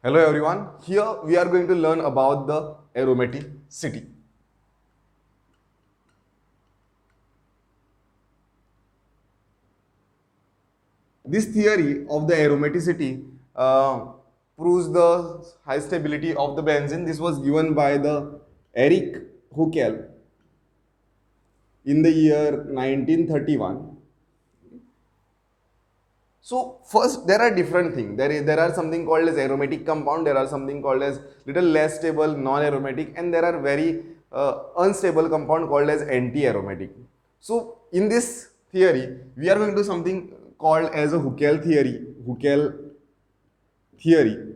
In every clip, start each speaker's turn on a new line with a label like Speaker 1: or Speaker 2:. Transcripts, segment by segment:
Speaker 1: Hello everyone, here we are going to learn about the aromaticity. This theory of the aromaticity proves the high stability of the benzene. This was given by the Eric Huckel in the year 1931. So first, there are different things. There are something called as aromatic compound. There are something called as little less stable, non-aromatic, and there are very unstable compound called as anti-aromatic. So in this theory, we are going to do something called as a Huckel theory. Huckel theory.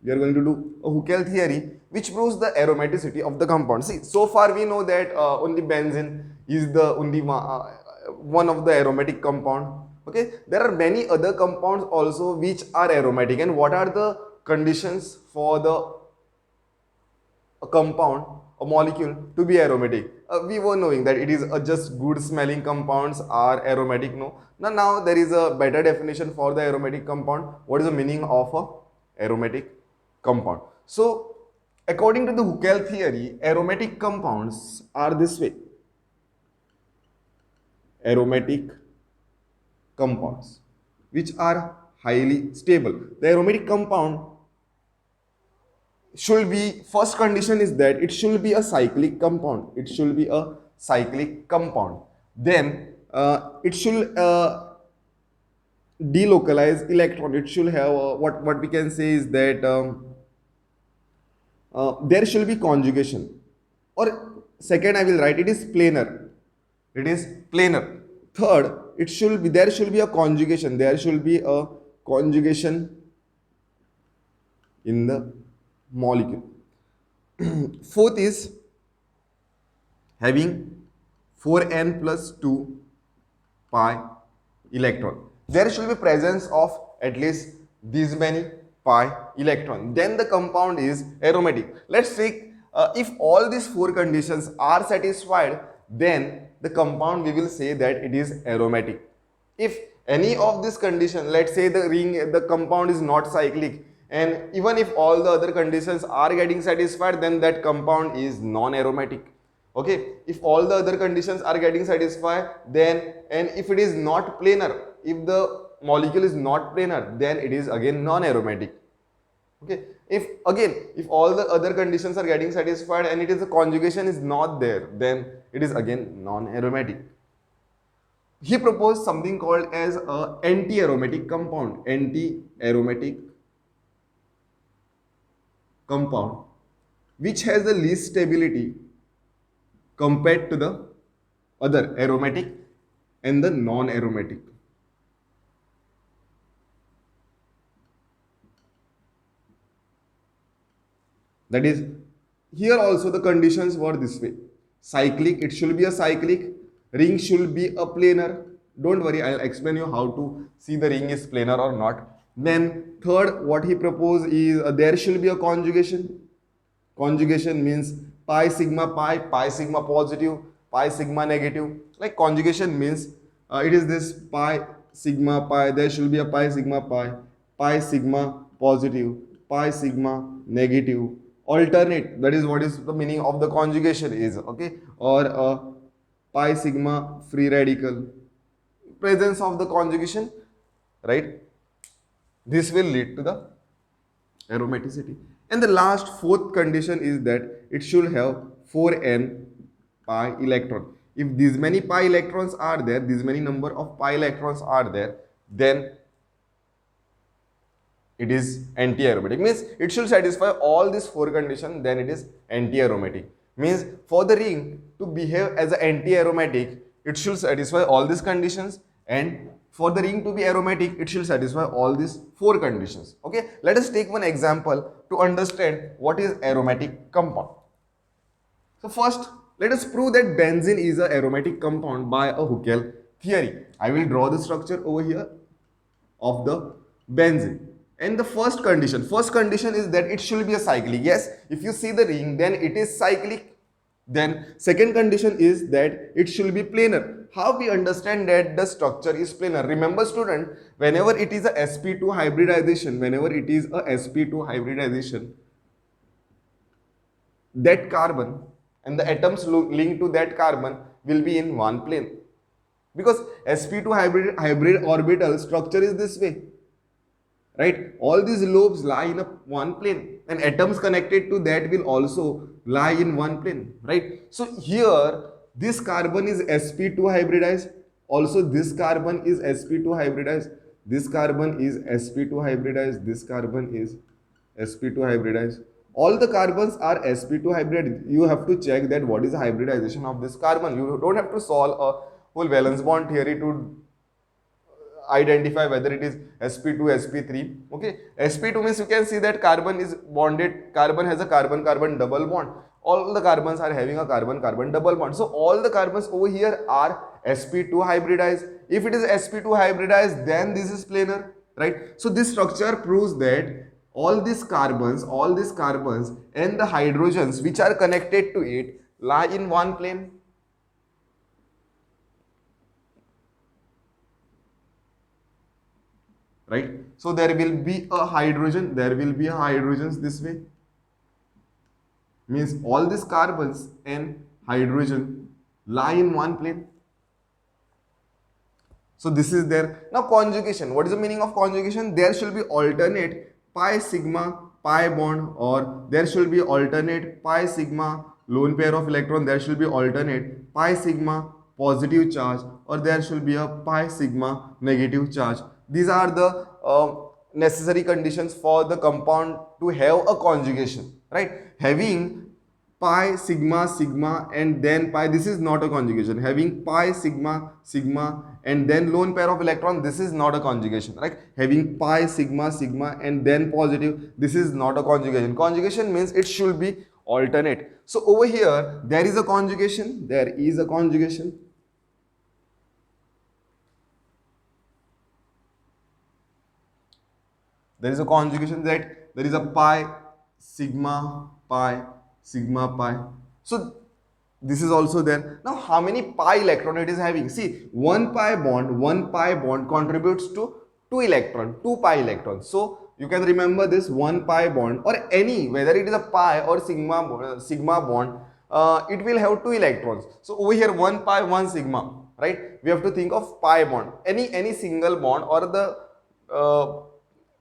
Speaker 1: We are going to do a Huckel theory which proves the aromaticity of the compound. See, so far we know that only benzene is the only one of the aromatic compound. Okay, there are many other compounds also which are aromatic. And what are the conditions for the a compound, a molecule to be aromatic? We were knowing that it is just good smelling compounds are aromatic. No, now there is a better definition for the aromatic compound. What is the meaning of a aromatic compound? So according to the Huckel theory, aromatic compounds are this way. Aromatic compounds which are highly stable. The aromatic compound should be, first condition is that it should be a cyclic compound. It should be a cyclic compound. Then it should delocalize electron. It should have what we can say is that there should be conjugation, or second I will write it is planar. It is planar. Third, it should be, there should be a conjugation. There should be a conjugation in the molecule. Fourth is having 4n plus 2 pi electron. There should be presence of at least these many pi electron. Then the compound is aromatic. Let's take if all these four conditions are satisfied, then the compound we will say that it is aromatic. If any of these conditions, let's say the compound is not cyclic, and even if all the other conditions are getting satisfied, then that compound is non-aromatic. Okay, if all the other conditions are getting satisfied, then, and if it is not planar, if the molecule is not planar, then it is again non-aromatic. Okay, if all the other conditions are getting satisfied and it is the conjugation is not there, then it is again non-aromatic. He proposed something called as a anti-aromatic compound. Anti-aromatic compound which has the least stability compared to the other aromatic and the non-aromatic. That is, here also the conditions were this way. Cyclic, it should be a cyclic. Ring should be a planar. Don't worry, I'll explain you how to see the ring is planar or not. Then third, what he proposed is there should be a conjugation. Conjugation means pi sigma positive, pi sigma negative. Like conjugation means it is this pi sigma pi, there should be a pi sigma pi sigma positive, pi sigma negative, alternate. That is what is the meaning of the conjugation is, okay, or pi sigma free radical. Presence of the conjugation, right? This will lead to the aromaticity. And the last fourth condition is that it should have 4n pi electron. If these many pi electrons are there, these many number of pi electrons are there, then it is anti-aromatic. Means it should satisfy all these four conditions, then it is anti-aromatic. Means for the ring to behave as an anti-aromatic, it should satisfy all these conditions, and for the ring to be aromatic, it should satisfy all these four conditions. Okay, let us take one example to understand what is aromatic compound. So first, let us prove that benzene is an aromatic compound by a Huckel theory. I will draw the structure over here of the benzene. And the first condition is that it should be a cyclic. Yes, if you see the ring, then it is cyclic. Then second condition is that it should be planar. How we understand that the structure is planar? Remember student, whenever it is a sp2 hybridization, that carbon and the atoms linked to that carbon will be in one plane. Because sp2 hybrid orbital structure is this way, right? All these lobes lie in a one plane, and atoms connected to that will also lie in one plane, right? So here this carbon is sp2 hybridized, also this carbon is sp2 hybridized, this carbon is sp2 hybridized, this carbon is sp2 hybridized. All the carbons are sp2 hybrid. You have to check that what is the hybridization of this carbon. You don't have to solve a whole valence bond theory to identify whether it is sp2 sp3. Okay, sp2 means you can see that carbon is bonded, carbon has a carbon carbon double bond. All the carbons are having a carbon carbon double bond, so all the carbons over here are sp2 hybridized. If it is sp2 hybridized, then this is planar, right? So this structure proves that all these carbons and the hydrogens which are connected to it lie in one plane. Right? So there will be a hydrogen, this way. Means all these carbons and hydrogen lie in one plane. So this is there. Now conjugation. What is the meaning of conjugation? There should be alternate pi sigma pi bond, or there should be alternate pi sigma lone pair of electron, there should be alternate pi sigma positive charge, or there should be a pi sigma negative charge. These are the necessary conditions for the compound to have a conjugation, right? Having pi sigma sigma and then pi, this is not a conjugation. Having pi sigma sigma and then lone pair of electron, this is not a conjugation, right? Having pi sigma sigma and then positive, this is not a conjugation. Conjugation means it should be alternate. So over here there is a conjugation, there is a conjugation. There is a conjugation that there is a pi sigma pi sigma pi. So this is also there. Now how many pi electron it is having? See, one pi bond contributes to 2 pi electrons. So you can remember this one pi bond, or any, whether it is a pi or sigma bond, it will have 2 electrons. So over here 1 pi 1 sigma, right? We have to think of pi bond. Any single bond or the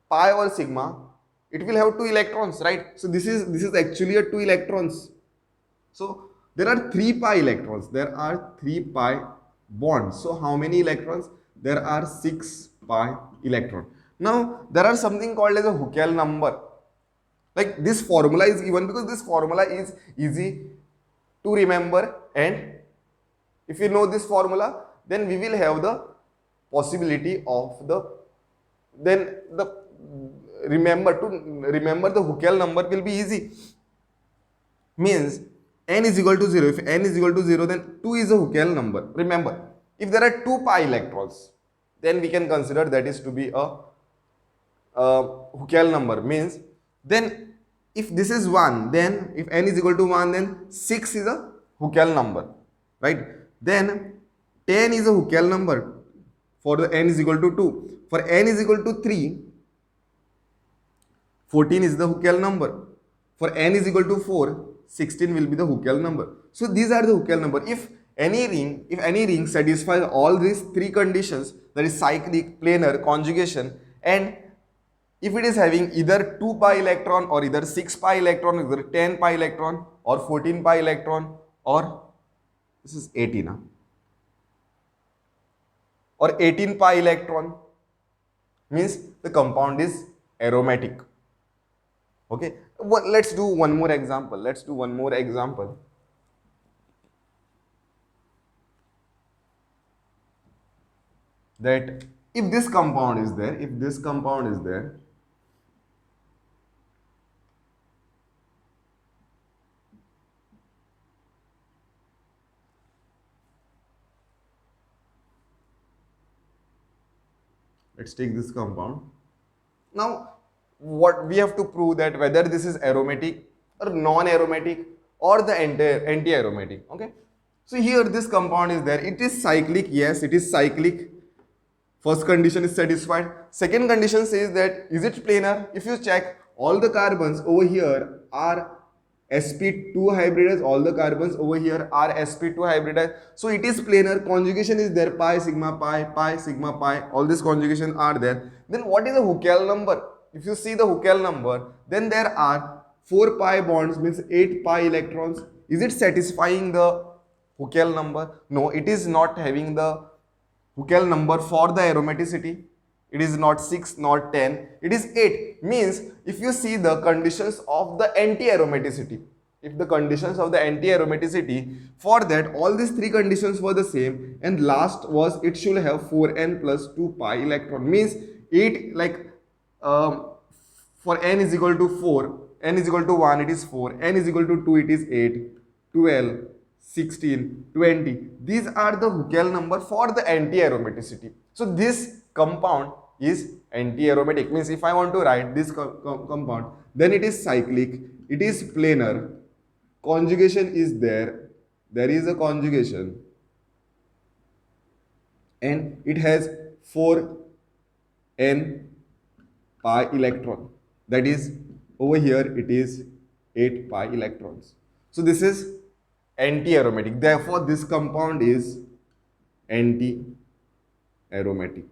Speaker 1: pi or sigma, it will have 2 electrons, right? So this is actually a 2 electrons. So there are 3 pi electrons, there are 3 pi bonds. So how many electrons? There are 6 pi electron. Now there are something called as a Huckel number. Like this formula is given because this formula is easy to remember, and if you know this formula, then we will have the possibility of remember the Huckel number will be easy. Means n is equal to 0. If n is equal to 0, then 2 is a Huckel number. Remember, if there are 2 pi electrons, then we can consider that is to be a Huckel number. Means then if this is 1, then if n is equal to 1, then 6 is a Huckel number, right? Then 10 is a Huckel number for the n is equal to 2. For n is equal to 3, 14 is the Huckel number. For n is equal to 4, 16 will be the Huckel number. So these are the Huckel number. If any ring satisfies all these 3 conditions, that is cyclic, planar, conjugation, and if it is having either 2 pi electron or either 6 pi electron, either 10 pi electron or 14 pi electron, or this is 18 or 18 pi electron, means the compound is aromatic. Okay, well, let's do one more example. That if this compound is there, let's take this compound. Now what we have to prove that whether this is aromatic or non-aromatic, or the anti-aromatic. Okay, so here this compound is there. It is cyclic. Yes, it is cyclic. First condition is satisfied. Second condition says that is it planar? If you check, all the carbons over here are sp2 hybridized. All the carbons over here are sp2 hybridized. So it is planar. Conjugation is there. Pi, sigma, pi, sigma, pi. All these conjugations are there. Then what is the Huckel number? If you see the Huckel number, then there are 4 pi bonds, means 8 pi electrons. Is it satisfying the Huckel number? No, it is not having the Huckel number for the aromaticity. It is not 6, not 10, it is 8. Means if you see the conditions of the anti-aromaticity, if the conditions of the anti-aromaticity, for that all these three conditions were the same, and last was it should have 4n plus 2 pi electron. Means 8, like for n is equal to 4, n is equal to 1, it is 4, n is equal to 2, it is 8, 12, 16, 20. These are the Huckel number for the anti-aromaticity. So this compound is anti-aromatic. Means if I want to write this compound, then it is cyclic, it is planar, conjugation is there, there is a conjugation, and it has 4n pi electron. That is, over here it is 8 pi electrons. So this is anti-aromatic. Therefore, this compound is anti-aromatic.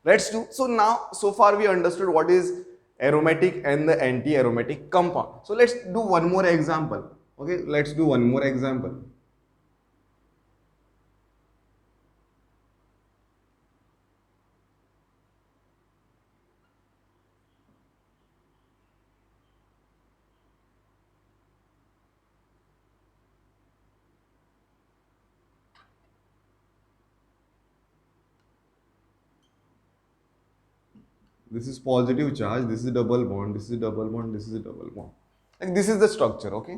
Speaker 1: Let's do, so now so far we understood what is aromatic and the anti-aromatic compound. So let's do one more example. Okay, let's do one more example. This is positive charge, this is double bond, this is double bond, this is a double bond. Like this is the structure, okay?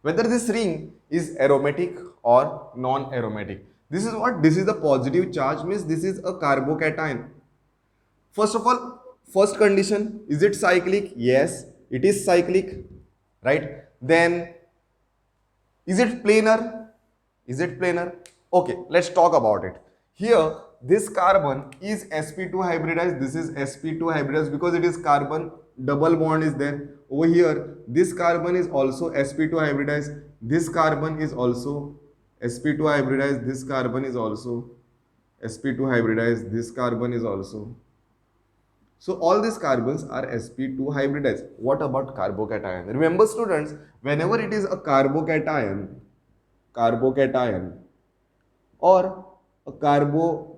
Speaker 1: Whether this ring is aromatic or non-aromatic. This is what? This is the positive charge, means this is a carbocation. First of all, first condition, is it cyclic? Yes, it is cyclic, right? Then is it planar? Is it planar? Okay, let's talk about it. Here, this carbon is sp2 hybridized. This is sp2 hybridized because it is carbon, double bond is there. Over here, this carbon is also sp2 hybridized. This carbon is also sp2 hybridized. This carbon is also sp2 hybridized. This carbon is also. So all these carbons are sp2 hybridized. What about carbocation? Remember students, whenever it is a carbocation or a carboanion,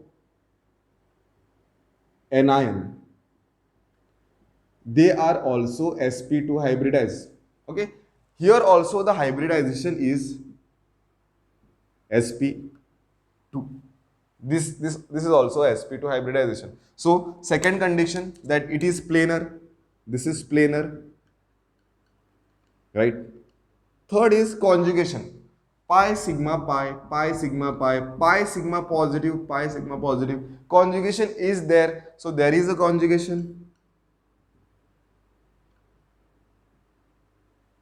Speaker 1: they are also sp2 hybridized. Okay, here also the hybridization is sp2. This is also sp2 hybridization. So second condition, that it is planar. This is planar, right? Third is conjugation. Pi sigma pi, pi sigma pi, pi sigma positive, pi sigma positive. Conjugation is there. So there is a conjugation,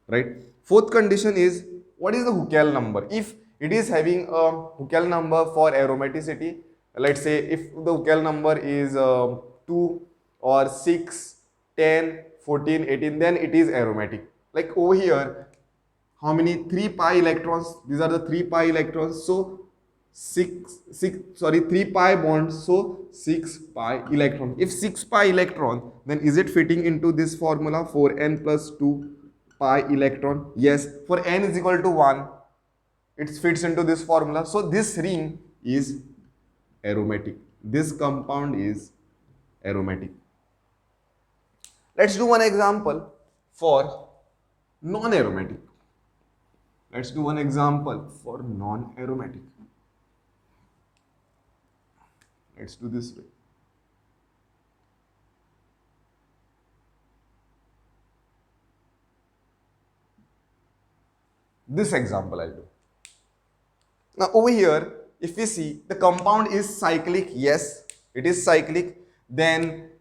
Speaker 1: right? Fourth condition is, what is the Huckel number? If it is having a Huckel number for aromaticity, let's say if the Huckel number is 2 or 6, 10, 14, 18, then it is aromatic. Like over here, how many? 3 pi electrons. These are the 3 pi electrons. So 3 pi bonds. So 6 pi electron. If 6 pi electron, then is it fitting into this formula? 4n plus 2 pi electron. Yes, for n is equal to 1, it fits into this formula. So this ring is aromatic. This compound is aromatic. Let's do one example for non-aromatic. Let's do one example for non-aromatic. Let's do this way. This example I'll do. Now over here, if we see the compound is cyclic, yes, it is cyclic, then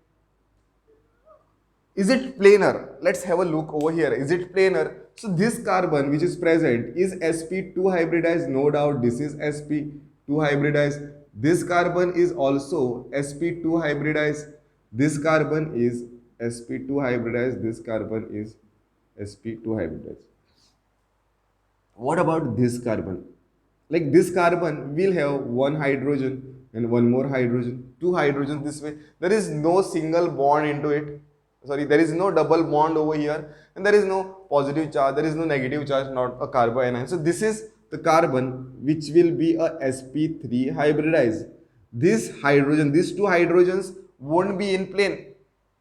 Speaker 1: is it planar? Let's have a look over here. Is it planar? So this carbon which is present is sp2 hybridized, no doubt this is sp2 hybridized. This carbon is also sp2 hybridized. This carbon is sp2 hybridized. This carbon is sp2 hybridized. What about this carbon? Like this carbon will have one hydrogen and one more hydrogen, two hydrogens this way. There is no single bond into it. Sorry, there is no double bond over here, and there is no positive charge, there is no negative charge, not a carbanion. So this is the carbon which will be a sp3 hybridized. This hydrogen, these two hydrogens won't be in plane.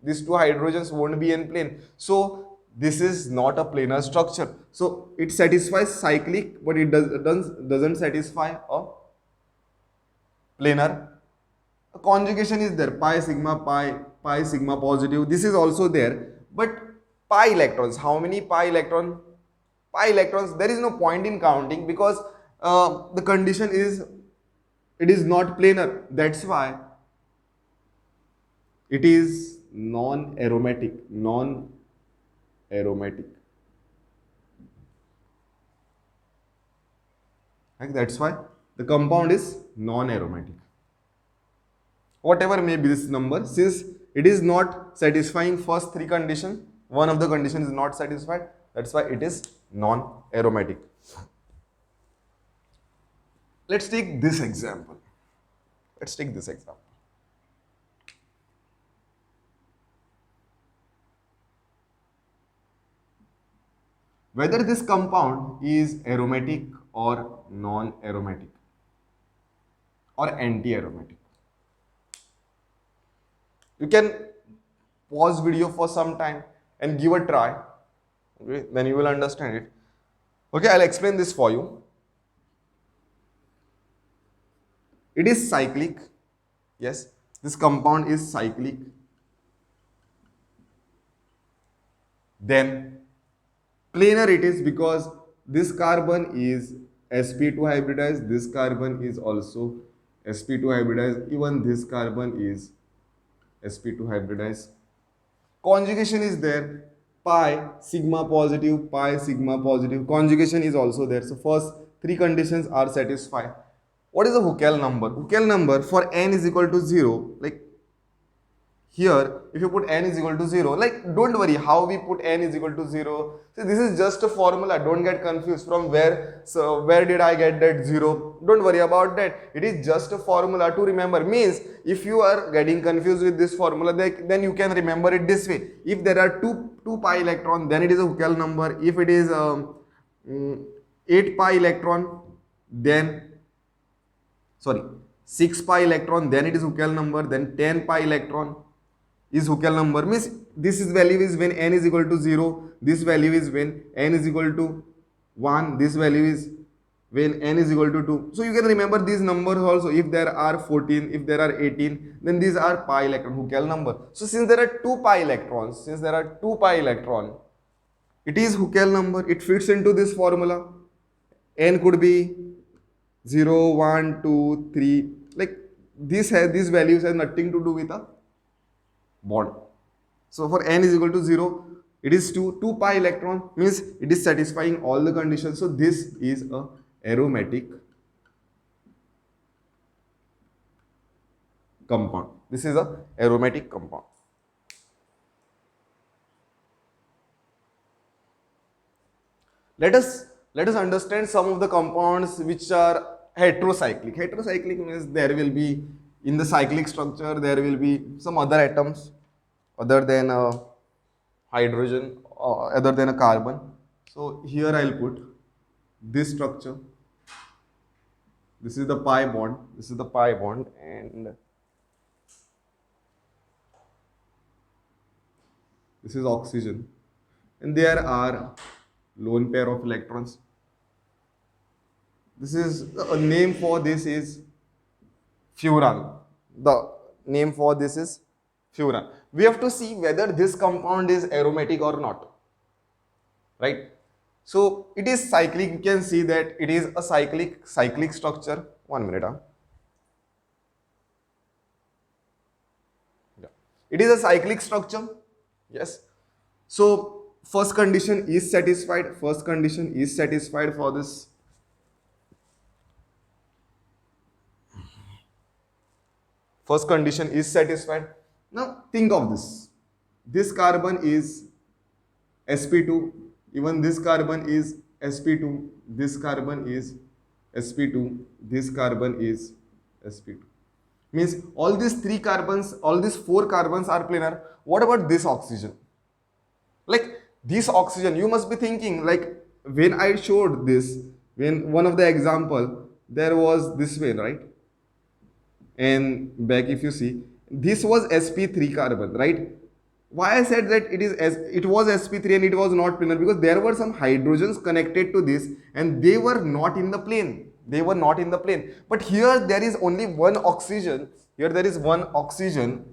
Speaker 1: These two hydrogens won't be in plane. So this is not a planar structure. So it satisfies cyclic, but it doesn't satisfy a planar. A conjugation is there, pi sigma positive. This is also there, but pi electrons. How many pi electron? Pi electrons. There is no point in counting because the condition is it is not planar. That's why it is non-aromatic. Non-aromatic. Like that's why the compound is non-aromatic. Whatever may be this number, since it is not satisfying first three conditions, one of the conditions is not satisfied, that's why it is non-aromatic. Let's take this example. Let's take this example. Whether this compound is aromatic or non-aromatic or anti-aromatic. You can pause video for some time and give a try. Okay, then you will understand it. Okay, I'll explain this for you. It is cyclic. Yes, this compound is cyclic. Then planar it is because this carbon is sp2 hybridized, this carbon is also sp2 hybridized, even this carbon is sp2 hybridized. Conjugation is there, pi sigma positive, pi sigma positive. Conjugation is also there. So first three conditions are satisfied. What is the Huckel number? Huckel number for n is equal to 0, like here if you put n is equal to 0, like don't worry how we put n is equal to 0. So this is just a formula, don't get confused from where, so where did I get that 0. Don't worry about that, it is just a formula to remember. Means if you are getting confused with this formula, then you can remember it this way. If there are two pi electron, then it is a Huckel number. If it is 8 pi electron, then 6 pi electron, then it is Huckel number. Then 10 pi electron is Huckel number. Means this is value is when n is equal to 0, this value is when n is equal to 1, this value is when n is equal to 2. So you can remember these numbers also. If there are 14, if there are 18, then these are pi electron, Huckel number. So since there are 2 pi electrons, it is Huckel number. It fits into this formula. N could be 0, 1, 2, 3. Like these values have nothing to do with a bond. So for n is equal to 0, it is 2 pi electron, means it is satisfying all the conditions. So this is a aromatic compound. This is a aromatic compound. Let us understand some of the compounds which are heterocyclic. Heterocyclic means there will be in the cyclic structure there will be some other atoms other than a hydrogen or other than a carbon. So here I'll put this structure. This is the pi bond. This is the pi bond, and this is oxygen. And there are lone pair of electrons. This is a name for this is furan. The name for this is furan. We have to see whether this compound is aromatic or not, right? So it is cyclic. You can see that it is a cyclic structure. 1 minute. Yeah. It is a cyclic structure. Yes. So first condition is satisfied. First condition is satisfied for this. First condition is satisfied. Now think of this. This carbon is sp2. Even this carbon is sp2. This carbon is sp2. This carbon is sp2. Means all these three carbons, all these four carbons are planar. What about this oxygen? Like this oxygen, you must be thinking like when I showed this, when one of the example, there was this way, right? And back if you see, this was sp3 carbon, right? Why I said that it was sp3 and it was not planar, because there were some hydrogens connected to this and they were not in the plane. They were not in the plane. But here there is only one oxygen. Here there is one oxygen,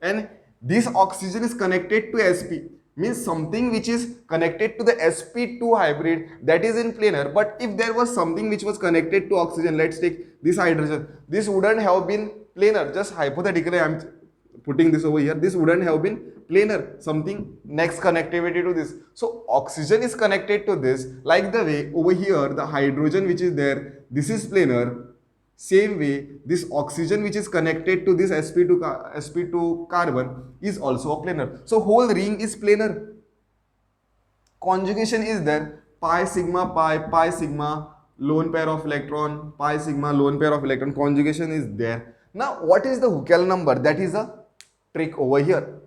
Speaker 1: and this oxygen is connected to sp. Means something which is connected to the sp2 hybrid, that is in planar. But if there was something which was connected to oxygen, let's take this hydrogen, this wouldn't have been planar. Just hypothetically I am putting this over here, this wouldn't have been planar, something next connectivity to this. So oxygen is connected to this, like the way over here the hydrogen which is there, this is planar. Same way this oxygen which is connected to this sp2 carbon is also a planar. So whole ring is planar. Conjugation is there, pi sigma lone pair of electron, pi sigma lone pair of electron, conjugation is there. Now what is the Huckel number? That is a trick over here.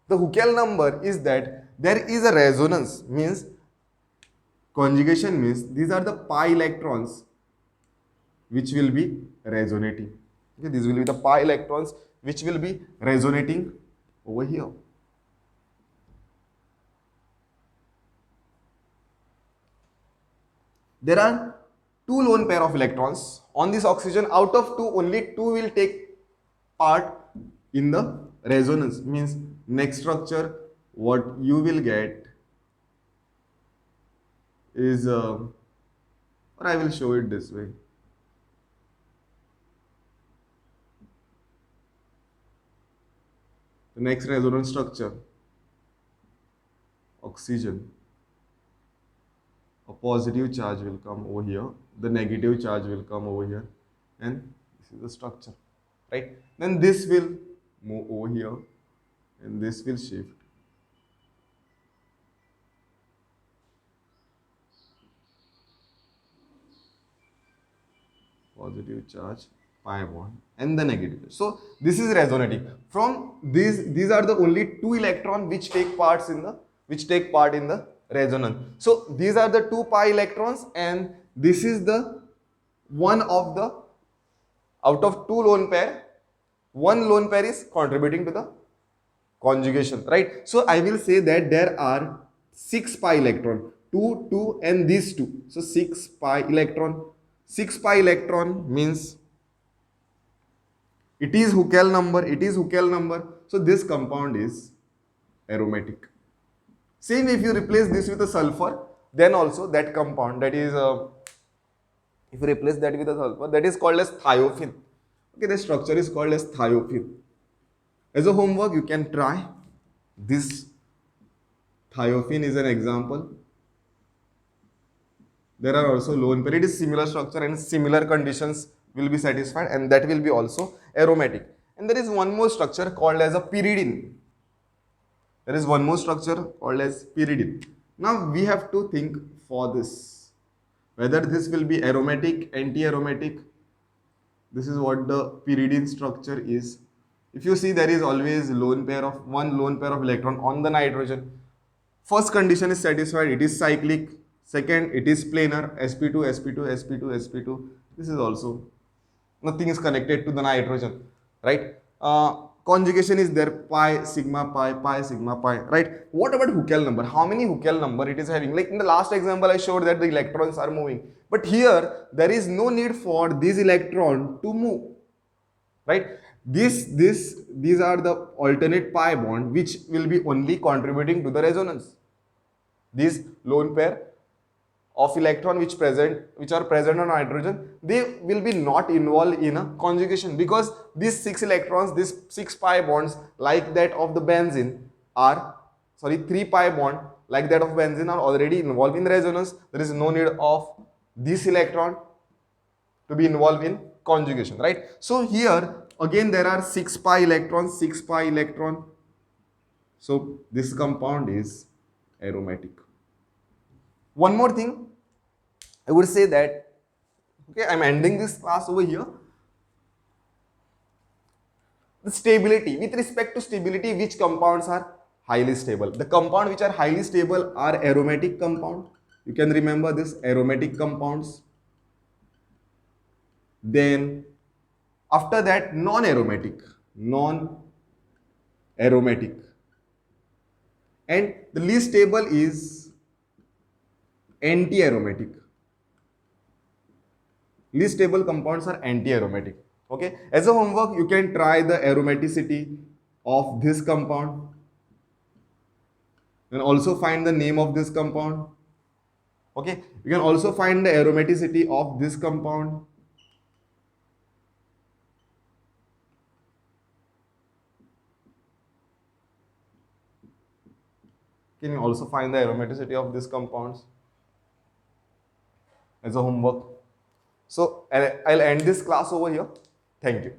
Speaker 1: The Huckel number is that there is a resonance, means conjugation means these are the pi electrons which will be resonating. Okay, these will be the pi electrons which will be resonating over here. There are two lone pair of electrons on this oxygen. Out of two, only two will take part in the resonance. Means next structure what you will get is or I will show it this way. The next resonance structure, oxygen, a positive charge will come over here, the negative charge will come over here, and this is the structure, right? Then this will move over here and this will shift. Positive charge, pi bond, and the negative. So this is resonating. From these are the only two electrons which take part in the resonance. So these are the two pi electrons, and this is the one of the, out of two lone pair, one lone pair is contributing to the conjugation, right? So I will say that there are 6 pi electron, 2, 2 and these two. So 6 pi electron. 6 pi electron means it is Huckel number. So this compound is aromatic. Same if you replace this with a sulfur, then also that compound, that is if you replace that with a sulfur, that is called as thiophene. Okay, the structure is called as thiophene. As a homework you can try this. Thiophene is an example. There are also lone pair. It is similar structure and similar conditions will be satisfied, and that will be also aromatic. And there is one more structure called as a pyridine. There is one more structure called as pyridine. Now we have to think for this, whether this will be aromatic, anti-aromatic. This is what the pyridine structure is. If you see, there is always one lone pair of electron on the nitrogen. First condition is satisfied, it is cyclic. Second, it is planar, sp2, sp2, sp2, sp2. This is also, nothing is connected to the nitrogen, right? conjugation is there, pi, sigma, pi, sigma, pi, right? What about Huckel number? How many Huckel number it is having? Like in the last example, I showed that the electrons are moving. But here, there is no need for this electron to move, right? These are the alternate pi bond which will be only contributing to the resonance. These lone pair of electron which are present on nitrogen, they will be not involved in a conjugation, because these 6 electrons, these 6 pi bonds like that of the benzene are, 3 pi bond like that of benzene are already involved in resonance. There is no need of this electron to be involved in conjugation, right? So here again there are 6 pi electrons, 6 pi electron. So this compound is aromatic. One more thing, I would say that, okay, I'm ending this class over here. The stability, with respect to stability, which compounds are highly stable? The compounds which are highly stable are aromatic compound. You can remember this, aromatic compounds. Then after that, non-aromatic. And the least stable is anti-aromatic. Least stable compounds are anti-aromatic. Okay, as a homework, you can try the aromaticity of this compound and also find the name of this compound. Okay, you can also find the aromaticity of this compound. Can you also find the aromaticity of these compounds as a homework? So I'll end this class over here. Thank you.